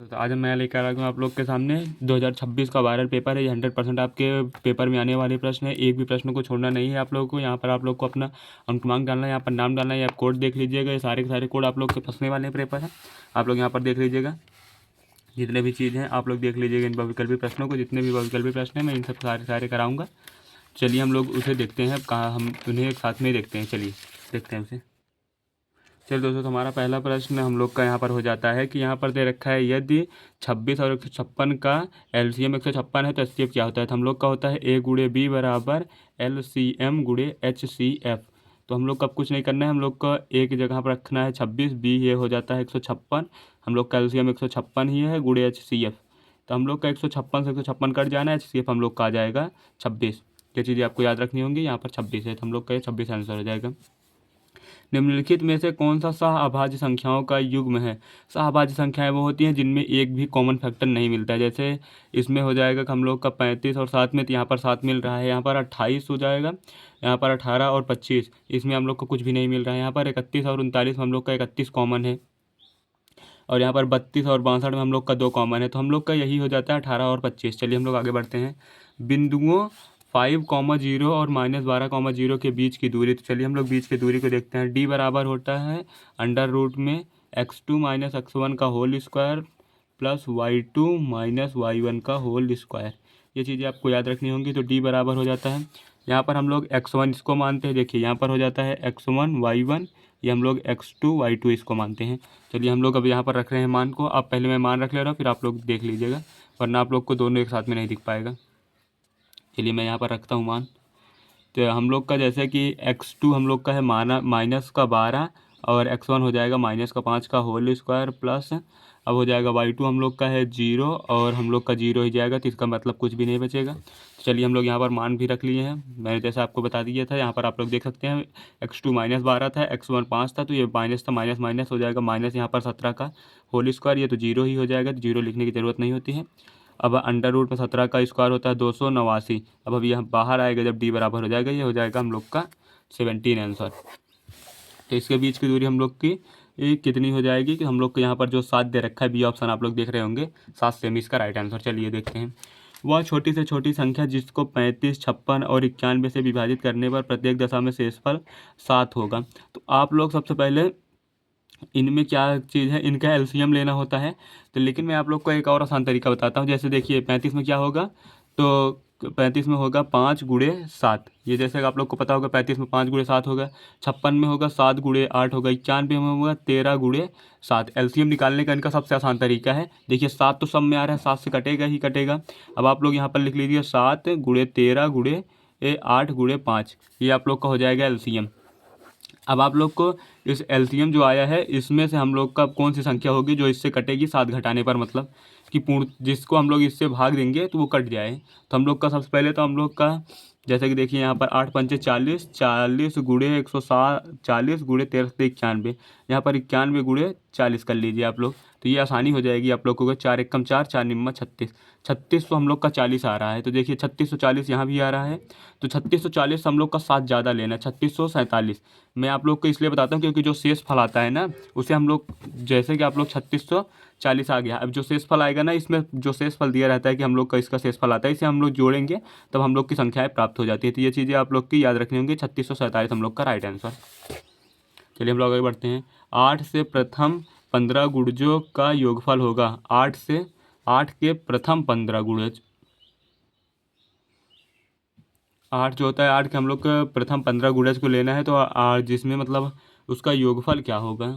तो आज मैं लेकर आ गया हूँ आप लोग के सामने 2026 का वायरल पेपर है। ये 100% आपके पेपर में आने वाले प्रश्न है। एक भी प्रश्न को छोड़ना नहीं है आप लोगों को। यहाँ पर आप लोग को अपना अंकमांक डालना है, यहाँ पर नाम डालना है। आप कोड देख लीजिएगा, ये सारे के सारे कोड आप लोग के फंसने वाले पेपर है। आप लोग यहाँ पर देख लीजिएगा, जितने भी चीज़ हैं आप लोग देख लीजिएगा। इन बहुविकल्पी प्रश्नों को, जितने भी बहुविकल्पी प्रश्न हैं मैं इन सब सारे कराऊंगा। चलिए हम लोग उसे देखते हैं, कहाँ हम उन्हें एक साथ में देखते हैं। चलिए देखते हैं उसे। चलिए दोस्तों, तो हमारा पहला प्रश्न हम लोग का यहाँ पर हो जाता है कि यहाँ पर दे रखा है यदि 26 और 156 का एलसीएम 156 है तो एचसीएफ क्या होता है। तो हम लोग का होता है ए गुड़े बी बराबर एलसीएम गुड़े एचसीएफ। तो हम लोग का अब कुछ नहीं करना है, हम लोग का एक जगह पर रखना है 26, बी ये हो जाता है 156। हम लोग का एलसीएम 156 ही है गुड़े एचसीएफ। तो हम लोग का 156 से 156 कट जाना है, एचसीएफ हम लोग का आ जाएगा 26। ये चीज़ें आपको याद रखनी होंगी। यहाँ पर 26 है तो हम लोग का ये 26 आंसर हो जाएगा। निम्नलिखित में से कौन सा सहअभाज्य संख्याओं का युग्म है। सहअभाज्य संख्याएं वो होती हैं जिनमें एक भी कॉमन फैक्टर नहीं मिलता है। जैसे इसमें हो जाएगा कि हम लोग का 35 और 7 में, तो यहाँ पर 7 मिल रहा है, यहाँ पर 28 हो जाएगा, यहाँ पर 18 और 25 इसमें हम लोग को कुछ भी नहीं मिल रहा है। यहाँ पर 31 और 39 में हम लोग का 31 कॉमन है, और यहाँ पर 32 और 62 में हम लोग का 2 कॉमन है। तो हम लोग का यही हो जाता है 18 और 25। चलिए हम लोग आगे बढ़ते हैं। बिंदुओं 5,0 और -12,0 के बीच की दूरी। तो चलिए हम लोग बीच की दूरी को देखते हैं। डी बराबर होता है अंडर रूट में x2 - x1 का whole square plus y2 - y1 का होल स्क्वायर। ये चीज़ें आपको याद रखनी होंगी। तो डी बराबर हो जाता है, यहाँ पर हम लोग x1 इसको मानते हैं। देखिए यहाँ पर हो जाता है x1 y1, ये हम लोग x2 y2 इसको मानते हैं। चलिए हम लोग अब यहाँ पर रख रहे हैं मान को। अब पहले मैं मान रख ले रहा हूँ, फिर आप लोग देख लीजिएगा, वरना आप लोग को दोनों एक साथ में नहीं दिख पाएगा। चलिए मैं यहाँ पर रखता हूँ मान। तो हम लोग का जैसे कि x2 हम लोग का है -12 और x1 हो जाएगा -5 का होल स्क्वायर प्लस, अब हो जाएगा y2 हम लोग का है 0 और हम लोग का 0 ही जाएगा, तो इसका मतलब कुछ भी नहीं बचेगा। तो चलिए हम लोग यहाँ पर मान भी रख लिए हैं, मैंने जैसा आपको बता दिया था। यहाँ पर आप लोग देख सकते हैं x2 -12 था, x1 5 था, तो ये माइनस था, माइनस माइनस हो जाएगा, माइनस यहाँ पर 17 का होल स्क्वायर, ये तो 0 ही हो जाएगा, तो 0 लिखने की ज़रूरत नहीं होती है। अब अंडर रूट में 17 का स्क्वायर होता है 289। अब यह बाहर आएगा जब डी बराबर हो जाएगा, ये हो जाएगा हम लोग का 17 आंसर। तो इसके बीच की दूरी हम लोग की ये कितनी हो जाएगी कि हम लोग को यहाँ पर जो 7 दे रखा है, बी ऑप्शन आप लोग देख रहे होंगे 7 सेमी इसका राइट आंसर। चलिए देखते हैं। वह छोटी से छोटी संख्या जिसको 35, 56 और 91 से विभाजित करने पर प्रत्येक दशा में शेषफल 7 होगा। तो आप लोग सबसे पहले इनमें क्या चीज़ है, इनका एलसीएम लेना होता है। तो लेकिन मैं आप लोग को एक और आसान तरीका बताता हूँ। जैसे देखिए 35 में क्या होगा, तो 35 में होगा 5 गुणे 7। ये जैसे आप लोग को पता होगा 35 में 5 गुणे 7 होगा। 56 में होगा 7 गुणे 8 होगा। 91 में होगा 13 गुणे 7। एलसीएम निकालने का इनका सबसे आसान तरीका है। देखिए 7 तो सब में आ रहा है, 7 से कटेगा ही कटेगा। अब आप लोग यहाँ पर लिख लीजिए 7 गुणे 13 गुणे 8 गुणे 5, ये आप लोग का हो जाएगा एलसीएम। अब आप लोग को इस एलसीएम जो आया है, इसमें से हम लोग का कौन सी संख्या होगी जो इससे कटेगी 7 घटाने पर, मतलब कि पूर्ण जिसको हम लोग इससे भाग देंगे तो वो कट जाए। तो हम लोग का सबसे पहले तो हम लोग का जैसे कि देखिए यहाँ पर 8 पंचे 40, 40 गुणे 107, 40 गुणे 13 से 91, यहाँ पर 91 गुणे 40 कर लीजिए आप लोग। तो ये आसानी हो जाएगी आप लोग को। 4 एकम 4, 4 निम्मा 36, 36 तो हम लोग का 40 आ रहा है। तो देखिए 3640 यहाँ भी आ रहा है। तो 3640 हम लोग का 7 ज़्यादा लेना है, 3647। मैं आप लोग को इसलिए बताता हूँ क्योंकि जो शेष फल आता है ना, उसे हम लोग जैसे कि आप लोग 3640 आ गया, अब जो शेष फल आएगा ना, इसमें जो शेष फल दिया रहता है कि हम लोग का इसका शेष फल आता है, इसे हम लोग जोड़ेंगे तब हम लोग की संख्याएं प्राप्त हो जाती है। तो ये चीज़ें आप लोग की याद रखनी होंगी। 3647 हम लोग का राइट आंसर। चलिए हम लोग आगे बढ़ते हैं। 8 से प्रथम 15 गुणजों का योगफल होगा। 8 के प्रथम 15 गुणज, 8 जो होता है, 8 के हम लोग का प्रथम 15 गुणज को लेना है। तो जिसमें मतलब उसका योगफल क्या होगा।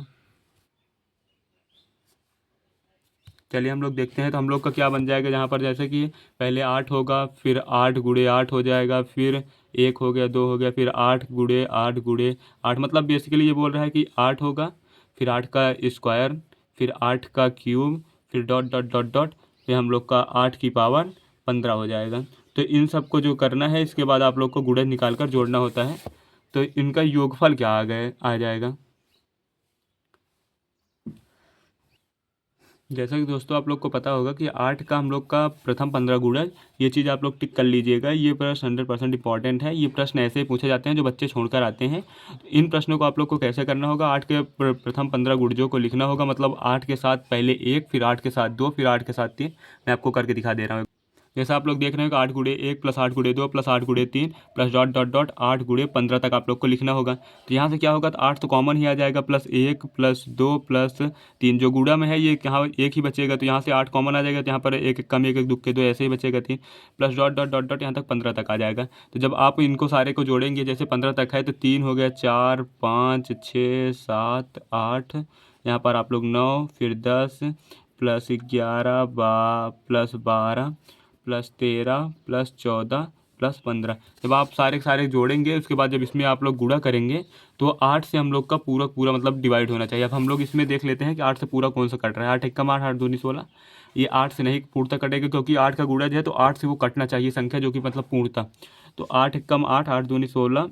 चलिए हम लोग देखते हैं। तो हम लोग का क्या बन जाएगा, जहाँ पर जैसे कि पहले 8 होगा, फिर 8 गुणे 8 हो जाएगा, फिर 1 हो गया, 2 हो गया, फिर 8 गुणे 8 गुणे 8, मतलब बेसिकली ये बोल रहा है कि 8 होगा, फिर 8 का स्क्वायर, फिर 8 का क्यूब, फिर डॉट डॉट डॉट डॉट, फिर हम लोग का 8 की पावर 15 हो जाएगा। तो इन सब को जो करना है, इसके बाद आप लोग को गुणज निकाल कर जोड़ना होता है। तो इनका योगफल क्या आ जाएगा। जैसा कि दोस्तों आप लोग को पता होगा कि 8 का हम लोग का प्रथम 15 गुणज, ये चीज़ आप लोग टिक कर लीजिएगा। ये प्रश्न 100% इंपॉर्टेंट है। ये प्रश्न ऐसे ही पूछे जाते हैं जो बच्चे छोड़कर आते हैं। इन प्रश्नों को आप लोग को कैसे करना होगा, 8 के प्रथम 15 गुणजों को लिखना होगा, मतलब 8 के साथ पहले 1, फिर 8 के साथ 2, फिर 8 के साथ 3। मैं आपको करके दिखा दे रहा हूँ। जैसा आप लोग देख रहे हो कि 8 गुणे 1 प्लस 8 गुणे 2 प्लस 8 गुणे 3 प्लस डॉट डॉट डॉट 8 गुणे 15 तक आप लोग को लिखना होगा। तो यहाँ से क्या होगा, तो 8 तो कॉमन ही आ जाएगा, प्लस 1 प्लस 2 प्लस 3, जो गुणा में है ये यहाँ एक ही बचेगा, तो यहाँ से 8 कॉमन आ जाएगा, तो यहाँ पर एक एक कम, एक एक दुक्के दो, ऐसे ही बचेगा 3 plus dot dot dot dot यहाँ तक 15 तक आ जाएगा। तो जब आप इनको सारे को जोड़ेंगे, जैसे 15 तक है तो 3 हो गया, 4 5 6 7 8, यहाँ पर आप लोग 9, फिर 10 plus 11 plus 12 plus 13 plus 14 plus 15। जब आप सारे के सारे जोड़ेंगे, उसके बाद जब इसमें आप लोग गुणा करेंगे तो 8 से हम लोग का पूरा पूरा मतलब डिवाइड होना चाहिए। अब हम लोग इसमें देख लेते हैं कि 8 से पूरा कौन सा कट रहा है। 8 एकम 8, 8 दूनी 16। ये 8 से नहीं पूर्णतः कटेगा, क्योंकि 8 का गुणज है तो 8 से वो कटना चाहिए संख्या, जो कि मतलब पूर्णतः। तो 8 एकम 8, 8 दूनी 16,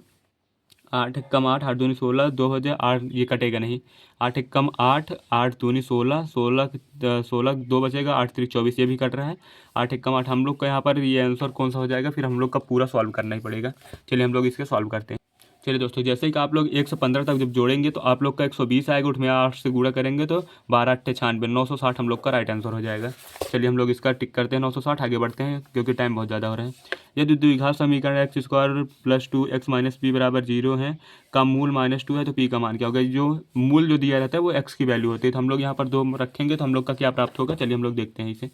8 एकम 8, 8 दूनी 16, 2 हो जाए 8, ये कटेगा नहीं। 8 एकम 8, 8 दूनी 16, 16 2 बचेगा, 8 3 24, ये भी कट रहा है। 8 एकम 8 हम लोग का यहाँ पर ये आंसर कौन सा हो जाएगा, फिर हम लोग का पूरा सॉल्व करना ही पड़ेगा। चलिए हम लोग इसके सॉल्व करते हैं। चलिए दोस्तों, जैसे ही कि आप लोग 1 से 15 तक जब जोड़ेंगे तो आप लोग का 120 आएगा, उसमें 8 से गुणा करेंगे तो 12 8 96, 960 हम लोग का राइट आंसर हो जाएगा। चलिए हम लोग इसका टिक करते हैं 960, आगे बढ़ते हैं क्योंकि टाइम बहुत ज़्यादा हो रहा है। यदि द्विघात समीकरण x square plus 2x minus P बराबर 0 है, का मूल -2 है, तो पी का मान क्या होगा। जो मूल जो दिया रहता है वो x की वैल्यू होती है, तो हम लोग यहाँ पर 2 रखेंगे तो हम लोग का क्या प्राप्त होगा। चलिए हम लोग देखते हैं इसे।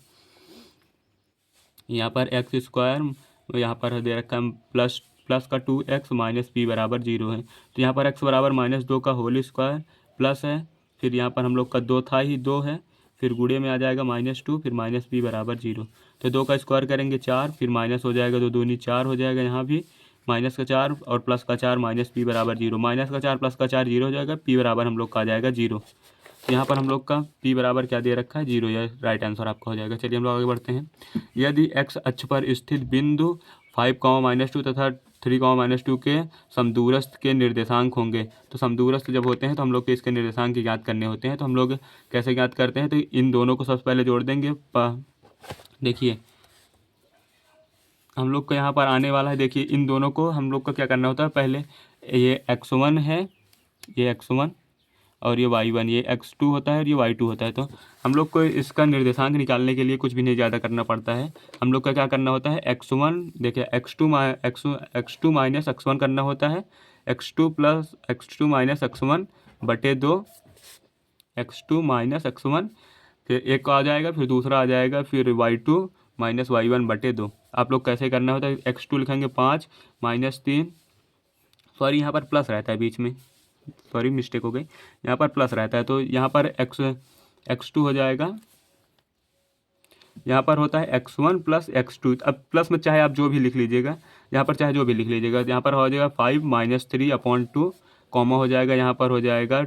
यहाँ पर एक्स स्क्वायर, यहाँ पर दे रखा है प्लस प्लस का 2x माइनस पी बराबर 0 है, तो यहाँ पर x बराबर -2 का होल स्क्वायर प्लस है, फिर यहाँ पर हम लोग का 2 था ही 2 है, फिर गुणे में आ जाएगा -2, फिर माइनस पी बराबर 0। तो 2 का स्क्वायर करेंगे 4, फिर माइनस हो जाएगा, 2 दूनी 4 हो जाएगा, यहाँ भी माइनस का 4 और प्लस का 4, माइनस पी बराबर 0, माइनस का 4 प्लस का 4 0 हो जाएगा, पी बराबर हम लोग का आ जाएगा 0। यहाँ पर हम लोग का p बराबर क्या दे रखा है, 0, यह राइट आंसर आपका हो जाएगा। चलिए हम लोग आगे बढ़ते हैं। यदि x अक्ष पर स्थित बिंदु 5, -2 तथा 3, -2 के समदूरस्थ के निर्देशांक होंगे, तो समदूरस्थ जब होते हैं तो हम लोग के इसके निर्देशांक की ज्ञात करने होते हैं। तो हम लोग कैसे ज्ञात करते हैं, तो इन दोनों को सबसे पहले जोड़ देंगे। देखिए हम लोग को यहाँ पर आने वाला है, देखिए इन दोनों को हम लोग का क्या करना होता है, पहले ये x1 है, ये x1 और ये y1, ये x2 होता है और ये y2 होता है। तो हम लोग को इसका निर्देशांक निकालने के लिए कुछ भी नहीं ज़्यादा करना पड़ता है। हम लोग का क्या करना होता है, x1 देखिए x2 माइनस x1 करना होता है, x2 plus x2 minus x1 बटे 2, x2 माइनस x1, फिर एक आ जाएगा, फिर दूसरा आ जाएगा, फिर y2 माइनस y1 बटे 2। आप लोग कैसे करना होता है, x2 लिखेंगे 5 -3, सॉरी यहाँ पर प्लस रहता है बीच में, सॉरी मिस्टेक हो गई, यहाँ पर प्लस रहता है, तो यहाँ पर x2 हो जाएगा, यहाँ पर होता है x1 प्लस x2। अब प्लस में चाहे आप जो भी लिख लीजिएगा, यहाँ पर चाहे जो भी लिख लीजिएगा, यहाँ पर हो जाएगा 5 - 3/2, कॉमा हो जाएगा, यहाँ पर हो जाएगा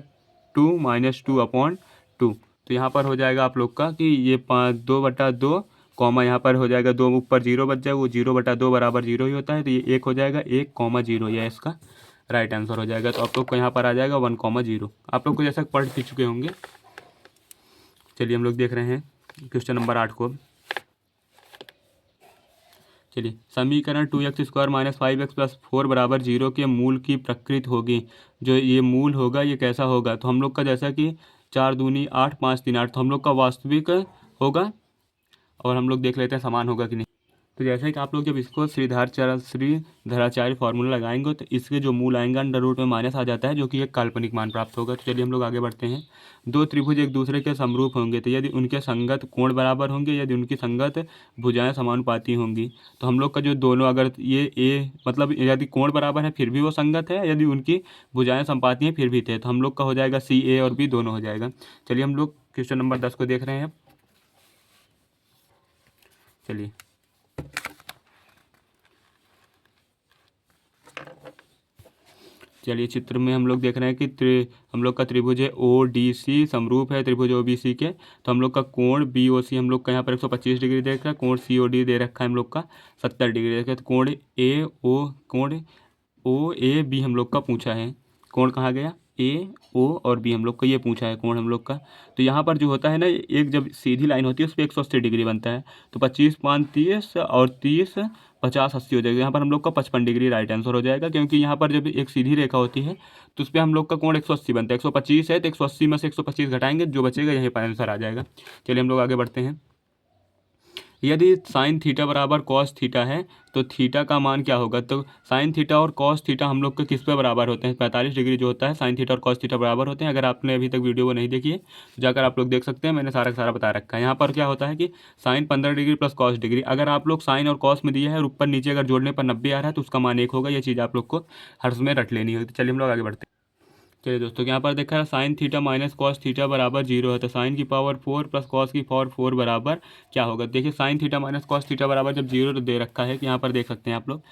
2 - 2/2। तो यहाँ पर हो जाएगा आप लोग का कि ये 2/2, कॉमा यहाँ पर हो जाएगा 2 ऊपर 0 बच जाएगा, वो 0/2 बराबर 0 ही होता है, तो ये 1 हो जाएगा, 1,0, यह इसका राइट आंसर हो जाएगा। तो आप लोग को यहाँ पर आ जाएगा 1,0। आप लोग को जैसा पढ़ भी चुके होंगे। चलिए हम लोग देख रहे हैं क्वेश्चन नंबर 8 को। चलिए, समीकरण 2x square minus 5x plus 4 बराबर 0 के मूल की प्रकृति होगी। जो ये मूल होगा ये कैसा होगा, तो हम लोग का जैसा कि 4 दूनी 8, 5 3 8, तो हम लोग का वास्तविक होगा, और हम लोग देख लेते हैं समान होगा कि नहीं। तो जैसे कि आप लोग जब इसको श्रीधराचार्य फार्मूला लगाएंगे तो इसके जो मूल आएंगे अंडर रूट में माइनस आ जाता है, जो कि एक काल्पनिक मान प्राप्त होगा। तो चलिए हम लोग आगे बढ़ते हैं। दो त्रिभुज एक दूसरे के समरूप होंगे तो यदि उनके संगत कोण बराबर होंगे, यदि उनकी संगत भुजाएं समानुपाती होंगी। तो हम लोग का जो दोनों, अगर ये ए मतलब यदि कोण बराबर है फिर भी वो संगत है, यदि उनकी भुजाएं समपाती हैं फिर भी थे, तो हम लोग का हो जाएगा सी ए और बी दोनों हो जाएगा। चलिए हम लोग क्वेश्चन नंबर 10 को देख रहे हैं। चलिए चलिए चित्र में हम लोग देख रहे हैं कि हम लोग का त्रिभुज है ओ डी सी समरूप है त्रिभुज ओ बी सी के। तो हम लोग का कोण बी ओ सी हम लोग का यहाँ पर 125 डिग्री दे रखा है, कोण सी ओ डी दे रखा है हम लोग का 70 डिग्री दे रखा है। तो कोण ए ओ बी हम लोग का पूछा है। कोण कहाँ गया, ए ओ और बी हम लोग का ये पूछा है कोण हम लोग का। तो यहाँ पर जो होता है ना, एक जब सीधी लाइन होती है उस पर 180 डिग्री बनता है। तो 25 5 30 और 30 50 80 हो जाएगा। यहाँ पर हम लोग का 55 डिग्री राइट आंसर हो जाएगा, क्योंकि यहाँ पर जब एक सीधी रेखा होती है तो उस पर हम लोग का कोण 180 बनता है। 125 है तो 180 में से 125 घटाएंगे, जो बचेगा यहीं पर आंसर आ जाएगा। चलिए हम लोग आगे बढ़ते हैं। यदि साइन थीटा बराबर कॉस थीटा है तो थीटा का मान क्या होगा। तो साइन थीटा और कॉस थीटा हम लोग के किस पे बराबर होते हैं, 45 डिग्री जो होता है साइन थीटा और कॉस थीटा बराबर होते हैं। अगर आपने अभी तक वीडियो को नहीं देखी है तो जाकर आप लोग देख सकते हैं, मैंने सारा का सारा बता रखा है। यहाँ पर क्या होता है कि sine 15 degree plus cos degree, अगर आप लोग साइन और कॉस में दिया है और ऊपर नीचे अगर जोड़ने पर 90 आ रहा है तो उसका मान 1 होगा। ये चीज़ आप लोग को हर्ष में रट लेनी होगी। चलिए हम लोग आगे बढ़ते हैं। चलिए दोस्तों, यहाँ पर देखा है sine theta minus cos theta बराबर 0 है, तो साइन की पावर 4 प्लस कॉस की पावर 4 बराबर क्या होगा। देखिए sine theta minus cos theta बराबर जब 0 तो दे रखा है कि यहाँ पर देख सकते हैं आप लोग,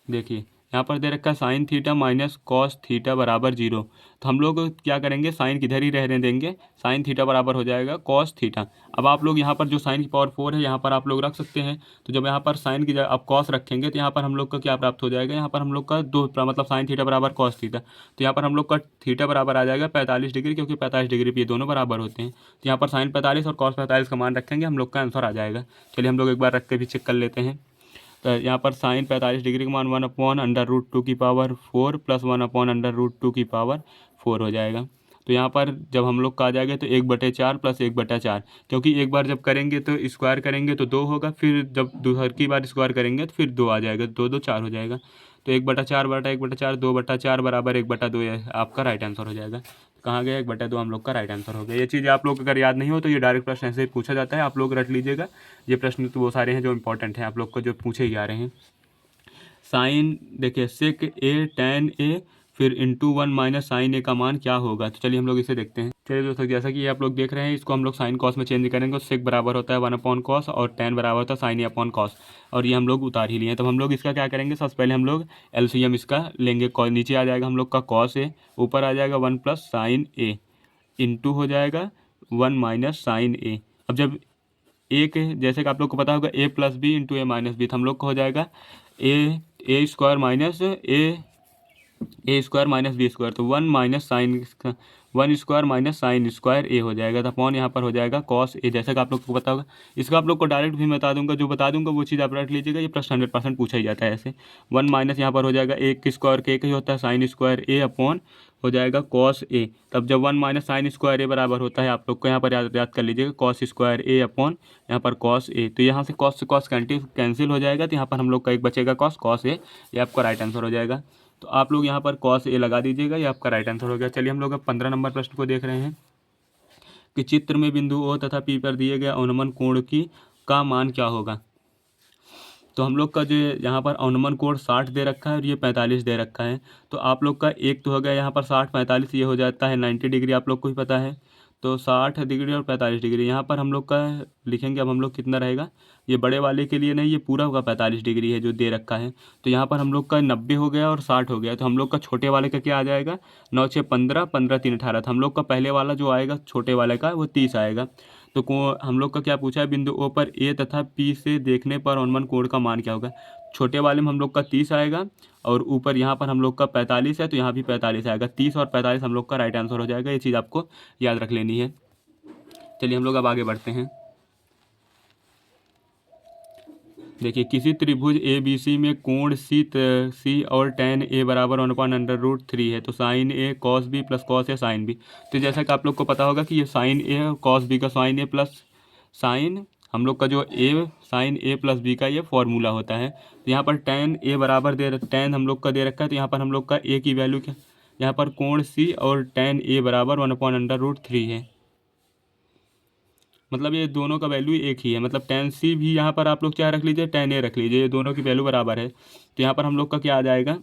देखिए यहाँ पर दे रखा है sine theta minus cos theta बराबर 0। तो हम लोग क्या करेंगे, साइन किधर ही रहने देंगे, साइन थीटा बराबर हो जाएगा कॉस थीटा। अब आप लोग यहाँ पर जो साइन की पावर 4 है यहाँ पर आप लोग रख सकते हैं। तो जब यहाँ पर साइन की जगह आप कॉस रखेंगे तो यहाँ पर हम लोग का क्या प्राप्त हो जाएगा, यहाँ पर हम लोग का मतलब साइन थीटा बराबर कॉस थीटा। तो यहाँ पर हम लोग का थीटा बराबर आ जाएगा 45 डिग्री, क्योंकि 45 डिग्री पे ये दोनों बराबर होते हैं। तो यहाँ पर साइन 45 और कॉस 45 का मान रखेंगे, हम लोग का आंसर आ जाएगा। चलिए हम लोग एक बार रख के भी चेक कर लेते हैं। तो यहाँ पर साइन 45 डिग्री का मान 1/√2 की पावर 4 प्लस 1/√2 की पावर 4 हो जाएगा। तो यहाँ पर जब हम लोग का आ जाएगा तो 1/4 प्लस 1/4, क्योंकि एक बार जब करेंगे तो स्क्वायर करेंगे तो 2 होगा, फिर जब दूसरी बार स्क्वायर करेंगे तो फिर 2 आ जाएगा, 2 2 4 हो जाएगा। तो 1/4 बटा 1/4 2/4 बराबर 1/2 आपका राइट आंसर हो जाएगा। कहाँ गया 1/2 हम लोग का राइट आंसर हो गया। ये चीज़ आप लोग अगर याद नहीं हो तो ये डायरेक्ट प्रश्न ऐसे ही पूछा जाता है, आप लोग रट लीजिएगा। ये प्रश्न तो वो सारे हैं जो इंपॉर्टेंट हैं आप लोग को, जो पूछे ही आ रहे हैं। साइन देखिए सेक ए टैन ए फिर इंटू 1 माइनस साइन ए का मान क्या होगा। तो चलिए हम लोग इसे देखते हैं। चलिए दोस्तों, जैसा कि ये आप लोग देख रहे हैं, इसको हम लोग साइन कॉस में चेंज करेंगे। तो सेक बराबर होता है 1/cos और टैन बराबर होता है साइन ए अपॉन कॉस, और ये हम लोग उतार ही लिए हैं। तो हम लोग इसका क्या करेंगे, सबसे पहले हम लोग एलसीएम इसका लेंगे। नीचे आ जाएगा हम लोग का कॉस ए, ऊपर आ जाएगा 1 प्लस साइन ए, इंटू हो जाएगा 1 माइनस साइन ए। अब जब एक जैसे कि आप लोग को पता होगा a plus b into a minus b, तो हम लोग को हो जाएगा a square minus a square minus b square. तो 1 minus sine 1 square minus sine square a हो जाएगा। तो अपॉन यहाँ पर हो जाएगा कॉस ए, जैसा कि आप लोग को पता होगा। इसका आप लोग को डायरेक्ट भी बता दूंगा, जो बता दूंगा वो चीज़ आप रख लीजिएगा। ये प्रश्न 100% पूछा ही जाता है ऐसे। 1 माइनस यहाँ पर हो जाएगा ए स्क्वायर के ही होता है साइन स्क्वायर ए अपॉन हो जाएगा कॉस ए। तब जब 1 माइनस साइन स्क्वायर ए बराबर होता है, आप लोग को यहाँ पर याद कर लीजिएगा कॉस स्क्वायर ए अपॉन यहाँ पर कॉस ए। तो यहाँ से कॉस कैंसिल हो जाएगा, तो यहाँ पर हम लोग का एक बचेगा कॉस ए। ये आपका राइट आंसर हो जाएगा। तो आप लोग यहाँ पर कॉस ए लगा दीजिएगा, ये आपका राइट आंसर हो गया। चलिए हम लोग अब 15 नंबर प्रश्न को देख रहे हैं कि चित्र में बिंदु ओ तथा पी पर दिए गए अनुमान कोण की का मान क्या होगा। तो हम लोग का जो यहाँ पर अनुमान कोण 60 दे रखा है और ये 45 दे रखा है। तो आप लोग का एक तो हो गया यहाँ पर 60 45, ये हो जाता है 90 डिग्री, आप लोग को ही पता है। तो 60 डिग्री और 45 डिग्री यहाँ पर हम लोग का लिखेंगे। अब हम लोग कितना रहेगा, ये बड़े वाले के लिए नहीं, ये पूरा का 45 डिग्री है जो दे रखा है। तो यहाँ पर हम लोग का 90 हो गया और 60 हो गया। तो हम लोग का छोटे वाले का क्या आ जाएगा, 9 6 15 15 3 18। तो हम लोग का पहले वाला जो आएगा छोटे वाले का वो 30 आएगा। तो हम लोग का क्या पूछा है, बिंदु ओ पर ए तथा पी से देखने पर अनुमान कोण का मान क्या होगा। छोटे वाले में हम लोग का 30 आएगा और ऊपर यहाँ पर हम लोग का 45 है, तो यहाँ भी 45 आएगा। 30 और 45 हम लोग का राइट आंसर हो जाएगा। ये चीज़ आपको याद रख लेनी है। चलिए हम लोग अब आगे बढ़ते हैं। देखिए किसी त्रिभुज ए बी सी में कोण सी और tan ए बराबर 1/√3 है। तो sign A cos B plus cos A sine B. तो जैसा कि आप लोग को पता होगा कि ये साइन ए और कॉस बी का साइन ए प्लस साइन हम लोग का जो साइन ए प्लस बी का ये फॉर्मूला होता है। तो यहाँ पर tan ए बराबर tan हम लोग का दे रखा है। तो यहाँ पर हम लोग का ए की वैल्यू क्या, यहाँ पर कोण सी और tan ए बराबर 1/√3 है। मतलब ये दोनों का वैल्यू एक ही है। मतलब tan सी भी यहाँ पर आप लोग क्या रख लीजिए, tan ए रख लीजिए, ये दोनों की वैल्यू बराबर है। तो यहाँ पर हम लोग का क्या आ जाएगा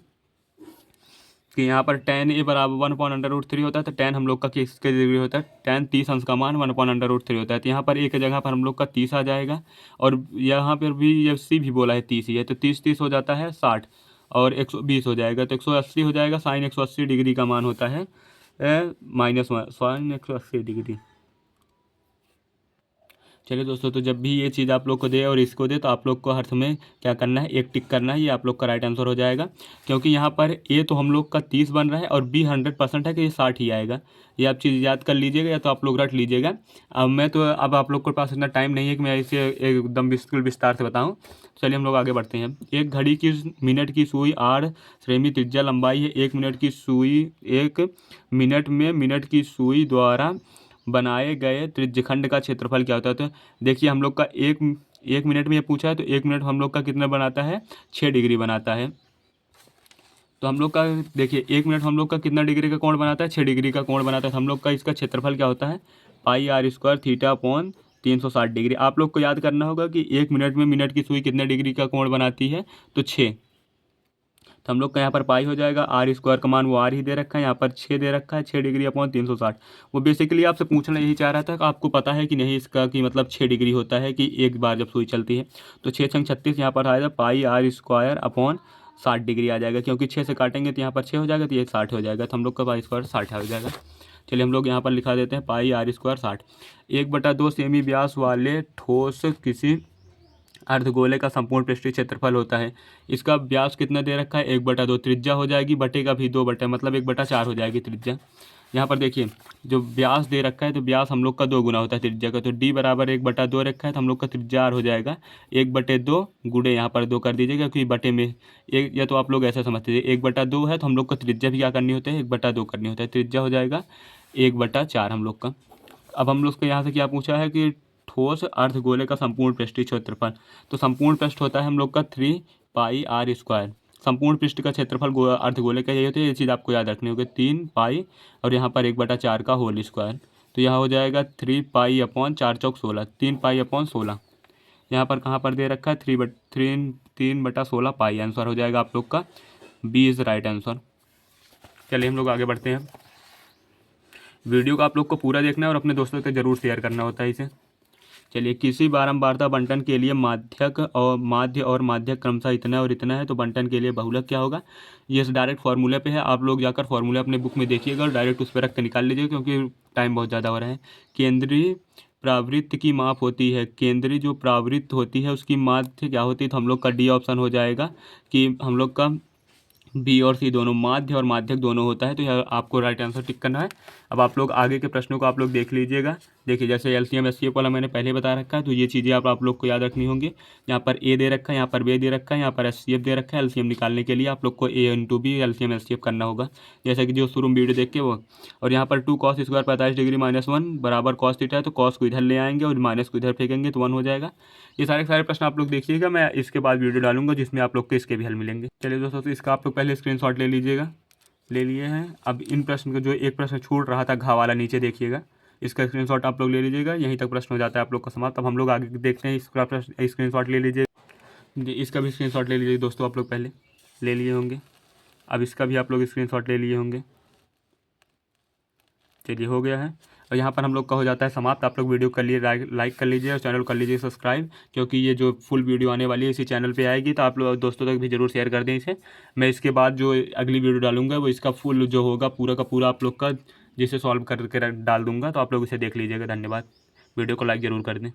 कि यहाँ पर tan ए बराबर 1/√3 होता है। तो tan हम लोग का किसके डिग्री होता है, tan 30 अंश का मान 1/√3 होता है। तो यहाँ पर एक जगह पर हम लोग का 30 आ जाएगा और यहाँ पर भी ये सी भी बोला है 30 ही है। तो 30 30 हो जाता है 60 और 120 हो जाएगा। तो 180 हो जाएगा। साइन 180 डिग्री का मान होता है -1 साइन 180 डिग्री। चलिए दोस्तों, तो जब भी ये चीज़ आप लोग को दे और इसको दे तो आप लोग को हर समय क्या करना है, एक टिक करना है, ये आप लोग का राइट आंसर हो जाएगा। क्योंकि यहाँ पर ए तो हम लोग का 30 बन रहा है और बी 100% है कि ये 60 ही आएगा। ये आप चीज़ याद कर लीजिएगा या तो आप लोग रट लीजिएगा। अब आप लोग के पास इतना टाइम नहीं है कि मैं इसे एकदम बिल्कुल विस्तार से बताऊँ। चलिए हम लोग आगे बढ़ते हैं। एक घड़ी की मिनट की सुई 8 सेमी त्रिज्या लंबाई है। 1 मिनट की सुई द्वारा बनाए गए त्रिज्यखंड का क्षेत्रफल क्या होता है। तो देखिए हम लोग का एक मिनट में ये पूछा है, तो 1 मिनट हम लोग का कितना बनाता है, 6 डिग्री बनाता है। तो हम लोग का देखिए 1 मिनट हम लोग का कितना डिग्री का कोण बनाता है, 6 डिग्री का कोण बनाता है। तो हम लोग का इसका क्षेत्रफल क्या होता है, pi r square theta upon 360 degree. आप लोग को याद करना होगा कि 1 मिनट में मिनट की सुई कितने डिग्री का कोण बनाती है, तो 6। तो हम लोग का यहाँ पर पाई हो जाएगा, आर स्क्वायर का मान वो आर ही दे रखा है, यहाँ पर 6 दे रखा है, 6 डिग्री अपॉन 360। वो बेसिकली आपसे पूछना यही चाह रहा था कि आपको पता है कि नहीं इसका, कि मतलब 6 डिग्री होता है कि एक बार जब सुई चलती है। तो 6×36 यहाँ पर आएगा, पाई आर स्क्वायर अपॉन 60 डिग्री आ जाएगा। क्योंकि 6 से काटेंगे तो यहाँ पर 6 हो जाएगा, तो ये 60 हो जाएगा। तो हम लोग का पाई स्क्वायर 60 हो जाएगा। चलिए हम लोग यहाँ पर लिखा देते हैं, पाई आर स्क्वायर 60। 1/2 सेमी व्यास वाले ठोस किसी अर्धगोले का संपूर्ण पृष्ठीय क्षेत्रफल होता है। इसका व्यास कितना दे रखा है, 1/2। त्रिज्या हो जाएगी बटे का भी 2 बटे, मतलब 1/4 हो जाएगी त्रिज्या। यहाँ पर देखिए जो व्यास दे रखा है, तो व्यास हम लोग का 2 गुना होता है त्रिज्या का। तो d बराबर 1/2 रखा है, तो हम लोग का त्रिज्या r हो जाएगा 1/2 गुणे यहाँ पर 2 कर दीजिएगा, क्योंकि बटे में एक, या तो आप लोग ऐसा समझते थे 1/2 है तो हम लोग को त्रिज्या भी क्या करनी होती है, 1/2 करनी होता है। त्रिज्या हो जाएगा 1/4 हम लोग का। अब हम लोग को यहाँ से क्या पूछा है कि ठोस अर्धगोले का संपूर्ण पृष्ठीय क्षेत्रफल। तो संपूर्ण पृष्ठ होता है हम लोग का 3 पाई आर स्क्वायर। संपूर्ण पृष्ठ का क्षेत्रफल अर्धगोले का यही होता है, ये चीज़ आपको याद रखनी होगी। 3 पाई और यहाँ पर 1/4 का होल स्क्वायर। तो यहाँ हो जाएगा 3 पाई अपॉन 4 चौक 16, 3 पाई अपॉन 16। यहाँ पर कहाँ पर दे रखा है, 3/16 पाई। आंसर हो जाएगा आप लोग का बी इज़ राइट आंसर। चलिए हम लोग आगे बढ़ते हैं। वीडियो को आप लोग को पूरा देखना है और अपने दोस्तों से ज़रूर शेयर करना होता है इसे। चलिए, किसी बारंबारता बंटन के लिए माध्य और माध्यक क्रमशः इतना और इतना है, तो बंटन के लिए बहुलक क्या होगा। ये डायरेक्ट फार्मूले पे है, आप लोग जाकर फार्मूले अपने बुक में देखिएगा और डायरेक्ट उस पर रख के निकाल लीजिएगा, क्योंकि टाइम बहुत ज़्यादा हो रहा है। केंद्रीय प्रावृत्त की माप होती है, केंद्रीय जो प्रावृत्त होती है उसकी माध्य क्या होती है, तो हम लोग का डी ऑप्शन हो जाएगा कि हम लोग का बी और सी दोनों, माध्य और माध्यक दोनों होता है। तो यह आपको राइट आंसर टिक करना है। अब आप लोग आगे के प्रश्नों को आप लोग देख लीजिएगा। देखिए जैसे एलसीएम एचसीएफ वाला मैंने पहले बता रखा है, तो ये चीज़ें आप लोग को याद रखनी होंगी। यहाँ पर ए दे रखा है, यहाँ पर बी दे रखा है, यहाँ पर एचसीएफ दे रखा है। एलसीएम निकालने के लिए आप लोग को ए इंटू बी एलसीएम एचसीएफ करना होगा, जैसे कि जो शुरू में वीडियो देख के वो। और यहाँ पर 2 cos स्क्वायर 45 डिग्री -1 बराबर कॉस थीटा है, तो कॉस को इधर ले आएंगे और माइनस को इधर फेंकेंगे तो 1 हो जाएगा। ये सारे प्रश्न आप लोग देखिएगा, मैं इसके बाद वीडियो डालूंगा जिसमें आप लोग के इसके भी हल मिलेंगे। चलिए दोस्तों, तो इसका आप लोग पहले स्क्रीनशॉट ले लीजिएगा। ले लिए हैं। अब इन प्रश्न का जो एक प्रश्न छूट रहा था घा वाला, नीचे देखिएगा, इसका स्क्रीनशॉट आप लोग ले लीजिएगा। यहीं तक प्रश्न हो जाता है आप लोग का समाप्त। अब हम लोग आगे देखते हैं। इसका प्रश्न स्क्रीनशॉट ले लीजिए, इसका भी स्क्रीनशॉट ले लीजिए दोस्तों, आप लोग पहले ले लिए होंगे। अब इसका भी आप लोग स्क्रीनशॉट ले लिए होंगे। चलिए हो गया है। और यहाँ पर हम लोग का हो जाता है समाप्त। आप लोग वीडियो कर लिए लाइक कर लीजिए और चैनल कर लीजिए सब्सक्राइब, क्योंकि ये जो फुल वीडियो आने वाली है इसी चैनल पे आएगी। तो आप लोग दोस्तों तक भी जरूर शेयर कर दें इसे। मैं इसके बाद जो अगली वीडियो डालूंगा वो इसका फुल जो होगा पूरा का पूरा आप लोग का जिसे सॉल्व करके डाल दूंगा, तो आप लोग इसे देख लीजिएगा। धन्यवाद। वीडियो को लाइक ज़रूर कर दें।